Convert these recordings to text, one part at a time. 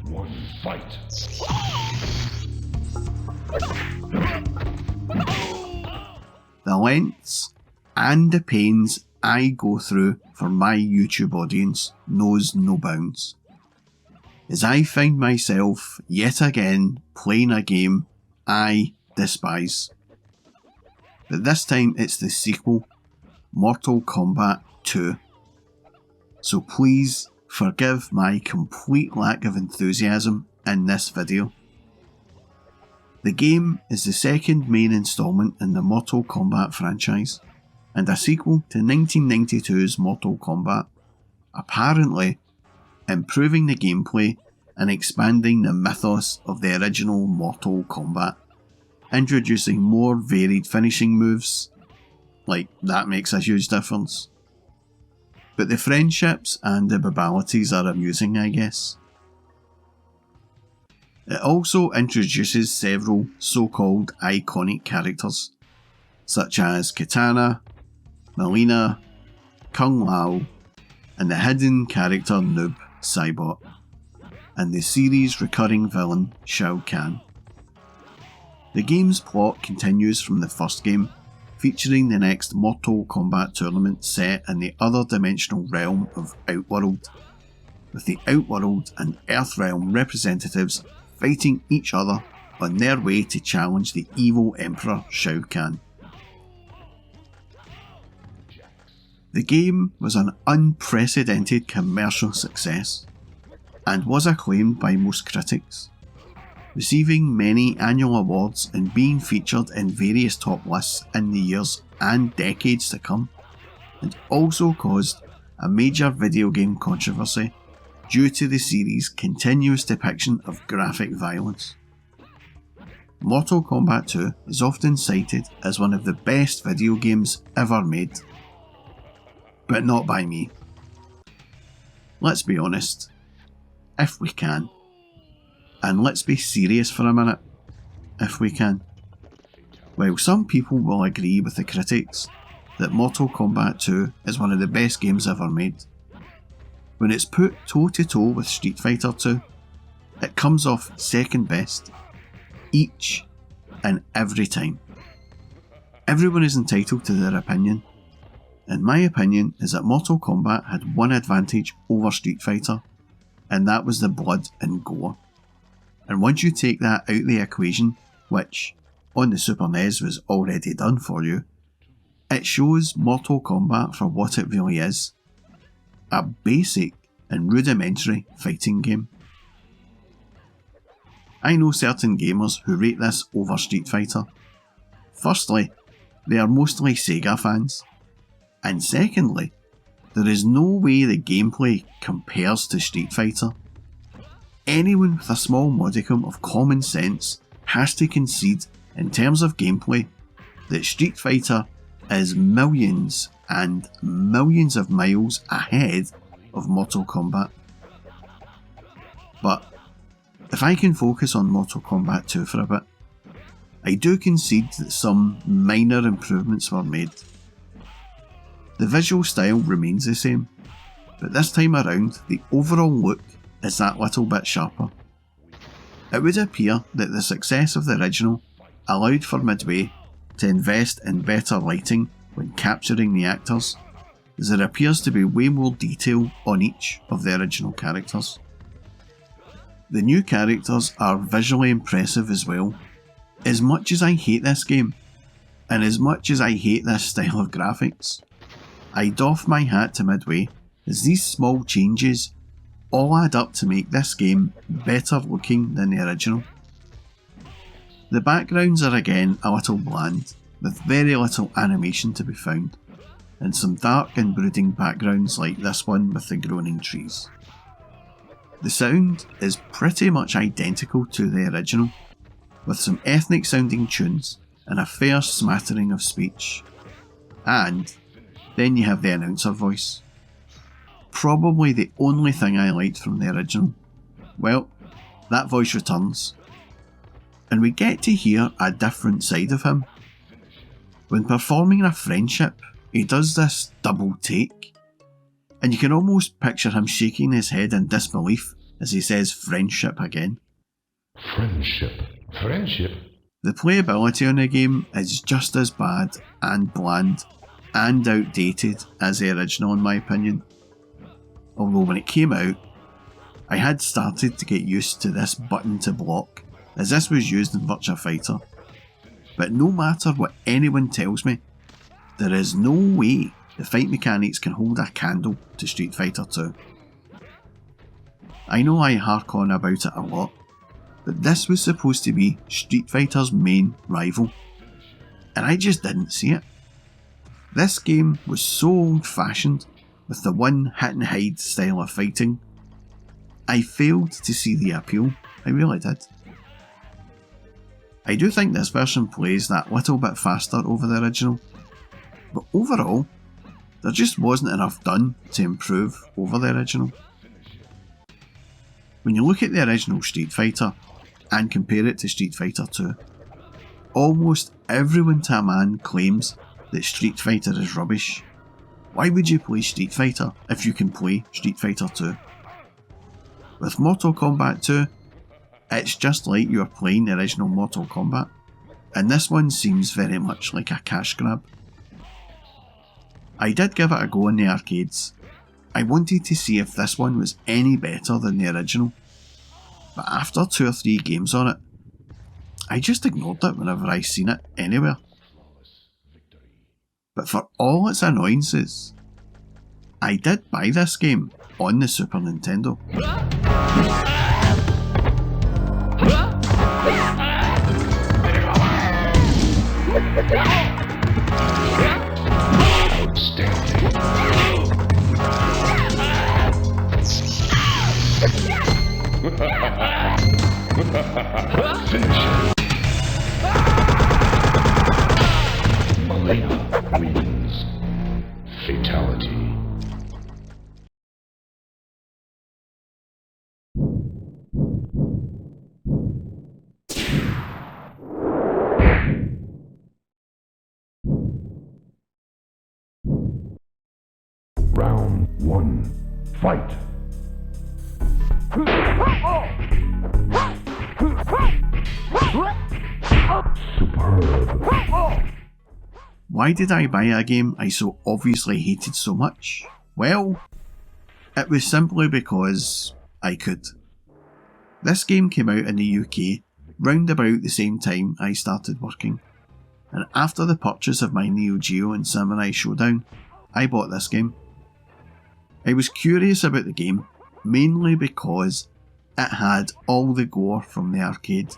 One fight. The lengths and the pains I go through for my YouTube audience knows no bounds, as I find myself yet again playing a game I despise. But this time it's the sequel, Mortal Kombat 2. So please forgive my complete lack of enthusiasm in this video. The game is the second main instalment in the Mortal Kombat franchise, and a sequel to 1992's Mortal Kombat, apparently improving the gameplay and expanding the mythos of the original Mortal Kombat, introducing more varied finishing moves. Like, that makes a huge difference. But the friendships and the babalities are amusing, I guess. It also introduces several so-called iconic characters, such as Kitana, Mileena, Kung Lao, and the hidden character Noob Saibot, and the series' recurring villain Shao Kahn. The game's plot continues from the first game, featuring the next Mortal Kombat tournament set in the other dimensional realm of Outworld, with the Outworld and Earthrealm representatives fighting each other on their way to challenge the evil Emperor Shao Kahn. The game was an unprecedented commercial success and was acclaimed by most critics, receiving many annual awards and being featured in various top lists in the years and decades to come, and also caused a major video game controversy due to the series' continuous depiction of graphic violence. Mortal Kombat 2 is often cited as one of the best video games ever made, but not by me. Let's be honest, if we can. And let's be serious for a minute, if we can. While some people will agree with the critics that Mortal Kombat 2 is one of the best games ever made, when it's put toe to toe with Street Fighter 2, it comes off second best, each and every time. Everyone is entitled to their opinion, and my opinion is that Mortal Kombat had one advantage over Street Fighter, and that was the blood and gore. And once you take that out of the equation, which on the Super NES was already done for you, it shows Mortal Kombat for what it really is: a basic and rudimentary fighting game. I know certain gamers who rate this over Street Fighter. Firstly, they are mostly Sega fans, and secondly, there is no way the gameplay compares to Street Fighter. Anyone with a small modicum of common sense has to concede, in terms of gameplay, that Street Fighter is millions and millions of miles ahead of Mortal Kombat. But if I can focus on Mortal Kombat 2 for a bit, I do concede that some minor improvements were made. The visual style remains the same, but this time around the overall look is that little bit sharper. It would appear that the success of the original allowed for Midway to invest in better lighting when capturing the actors, as there appears to be way more detail on each of the original characters. The new characters are visually impressive as well. As much as I hate this game, and as much as I hate this style of graphics, I doff my hat to Midway, as these small changes all add up to make this game better looking than the original. The backgrounds are again a little bland, with very little animation to be found, and some dark and brooding backgrounds like this one with the groaning trees. The sound is pretty much identical to the original, with some ethnic sounding tunes and a fair smattering of speech. And then you have the announcer voice. Probably the only thing I liked from the original. Well, that voice returns, and we get to hear a different side of him. When performing a friendship, he does this double take, and you can almost picture him shaking his head in disbelief as he says friendship again. Friendship? The playability on the game is just as bad and bland and outdated as the original in my opinion. Although when it came out, I had started to get used to this button to block, as this was used in Virtua Fighter. But no matter what anyone tells me, there is no way the fight mechanics can hold a candle to Street Fighter 2. I know I hark on about it a lot, but this was supposed to be Street Fighter's main rival, and I just didn't see it. This game was so old-fashioned with the one hit and hide style of fighting. I failed to see the appeal, I really did. I do think this version plays that little bit faster over the original, but overall, there just wasn't enough done to improve over the original. When you look at the original Street Fighter and compare it to Street Fighter 2, almost everyone to a man claims that Street Fighter is rubbish. Why would you play Street Fighter if you can play Street Fighter 2? With Mortal Kombat 2, it's just like you are playing the original Mortal Kombat, and this one seems very much like a cash grab. I did give it a go in the arcades. I wanted to see if this one was any better than the original, but after 2 or 3 games on it, I just ignored it whenever I seen it anywhere. But for all its annoyances, I did buy this game on the Super Nintendo. Malena wins. Fatality. Round 1. Fight. Superb. Why did I buy a game I so obviously hated so much? Well, it was simply because I could. This game came out in the UK round about the same time I started working, and after the purchase of my Neo Geo and Samurai Showdown, I bought this game. I was curious about the game, mainly because it had all the gore from the arcade,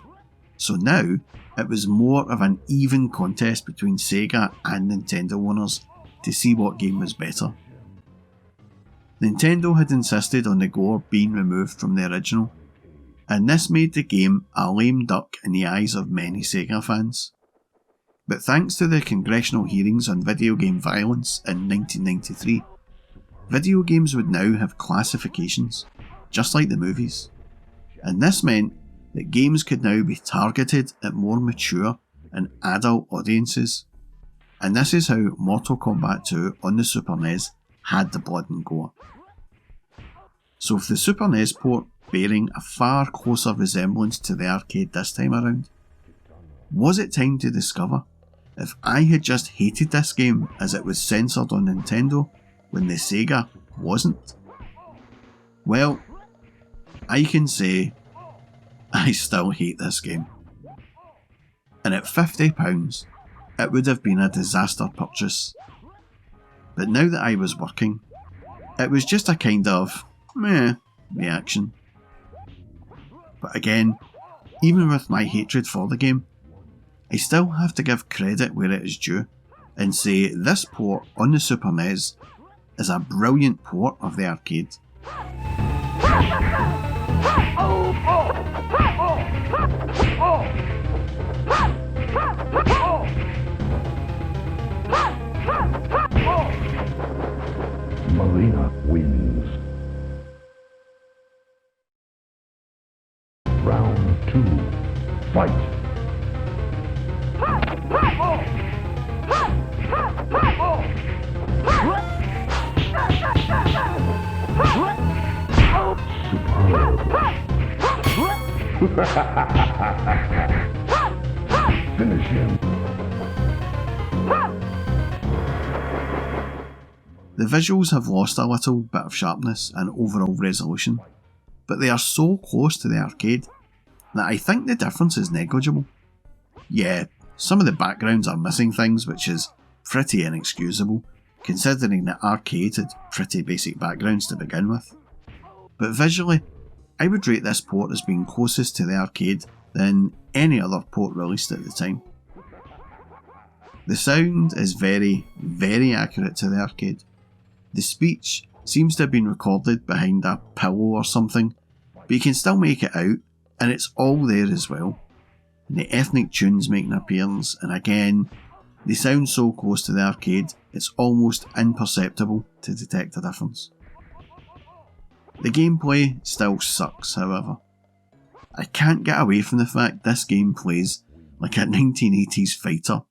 so now it was more of an even contest between Sega and Nintendo owners to see what game was better. Nintendo had insisted on the gore being removed from the original, and this made the game a lame duck in the eyes of many Sega fans. But thanks to the congressional hearings on video game violence in 1993, video games would now have classifications, just like the movies, and this meant that games could now be targeted at more mature and adult audiences, and this is how Mortal Kombat 2 on the Super NES had the blood and gore. So with the Super NES port bearing a far closer resemblance to the arcade this time around, was it time to discover if I had just hated this game as it was censored on Nintendo when the Sega wasn't? Well, I can say I still hate this game. And at £50, it would have been a disaster purchase. But now that I was working, it was just a kind of meh reaction. But again, even with my hatred for the game, I still have to give credit where it is due and say this port on the Super NES is a brilliant port of the arcade. Malena wins. Round 2. Fight. Superb. Finish him. The visuals have lost a little bit of sharpness and overall resolution, but they are so close to the arcade that I think the difference is negligible. Yeah, some of the backgrounds are missing things, which is pretty inexcusable, considering that arcade had pretty basic backgrounds to begin with. But visually, I would rate this port as being closest to the arcade than any other port released at the time. The sound is very, very accurate to the arcade. The speech seems to have been recorded behind a pillow or something, but you can still make it out, and it's all there as well. And the ethnic tunes make an appearance, and again, they sound so close to the arcade, it's almost imperceptible to detect a difference. The gameplay still sucks, however. I can't get away from the fact this game plays like a 1980s fighter,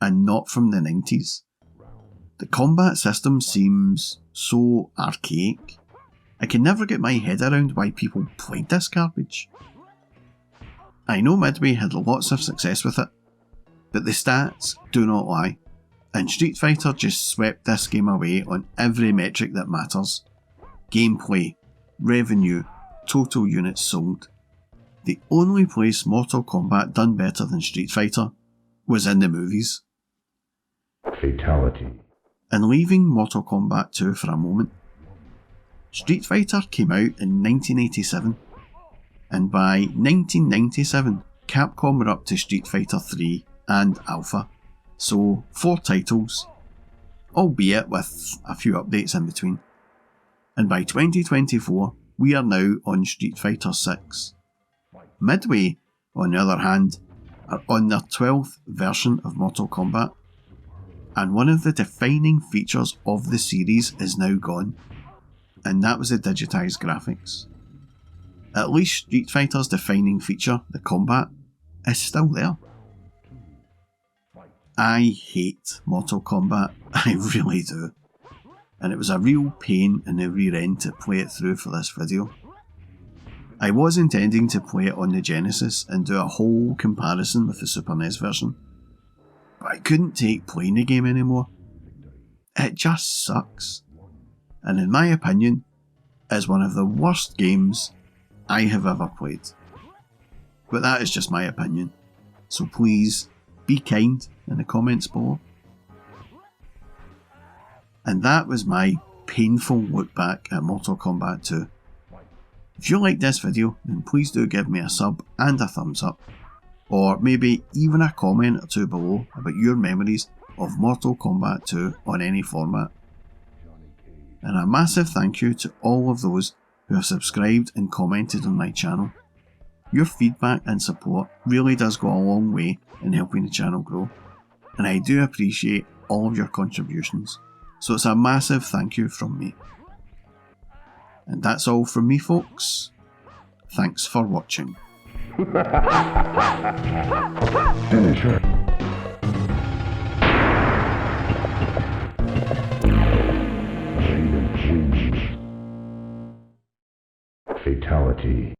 and not from the 90s. The combat system seems so archaic. I can never get my head around why people played this garbage. I know Midway had lots of success with it, but the stats do not lie, and Street Fighter just swept this game away on every metric that matters. Gameplay, revenue, total units sold. The only place Mortal Kombat done better than Street Fighter was in the movies. Fatality. And leaving Mortal Kombat 2 for a moment, Street Fighter came out in 1987, and by 1997 Capcom were up to Street Fighter 3 and Alpha, so 4 titles, albeit with a few updates in between. And by 2024 we are now on Street Fighter 6. Midway, on the other hand, are on their 12th version of Mortal Kombat, and one of the defining features of the series is now gone, and that was the digitised graphics. At least Street Fighter's defining feature, the combat, is still there. I hate Mortal Kombat, I really do, and it was a real pain in the rear end to play it through for this video. I was intending to play it on the Genesis and do a whole comparison with the Super NES version, but I couldn't take playing the game anymore. It just sucks, and in my opinion, is one of the worst games I have ever played. But that is just my opinion, so please be kind in the comments below. And that was my painful look back at Mortal Kombat 2. If you liked this video, then please do give me a sub and a thumbs up, or maybe even a comment or two below about your memories of Mortal Kombat 2 on any format. And a massive thank you to all of those who have subscribed and commented on my channel. Your feedback and support really does go a long way in helping the channel grow, and I do appreciate all of your contributions, so it's a massive thank you from me. And that's all from me, folks. Thanks for watching. Finish her. Raiden wins. Fatality.